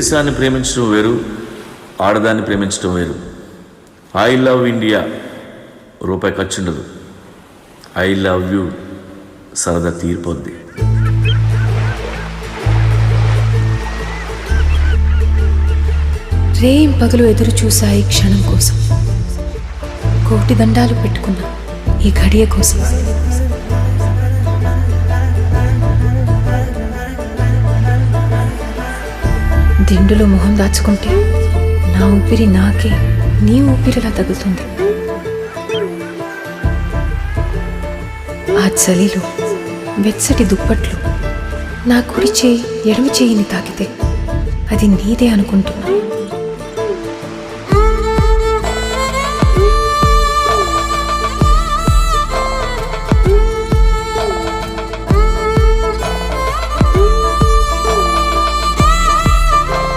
దేశాన్ని ప్రేమించడం వేరు, ఆడదాన్ని ప్రేమించడం వేరు. ఐ లవ్ ఇండియా రూపాయి ఖర్చు ఉండదు. ఐ లవ్ యూ సరదా తీరిపోద్ది. రేం పగలు ఎదురు చూశాయి క్షణం కోసం, కోటి దండాలు పెట్టుకున్న ఈ ఘడియ కోసం. దిండులో మొహం దాచుకుంటే నా ఊపిరి నాకే నీ ఊపిరిలా తగులుతుంది. ఆ చలిలో వెచ్చటి దుప్పట్లు నా కుడి చేయి ఎడమ చేయిని తాకితే అది నీదే అనుకుంటున్నా.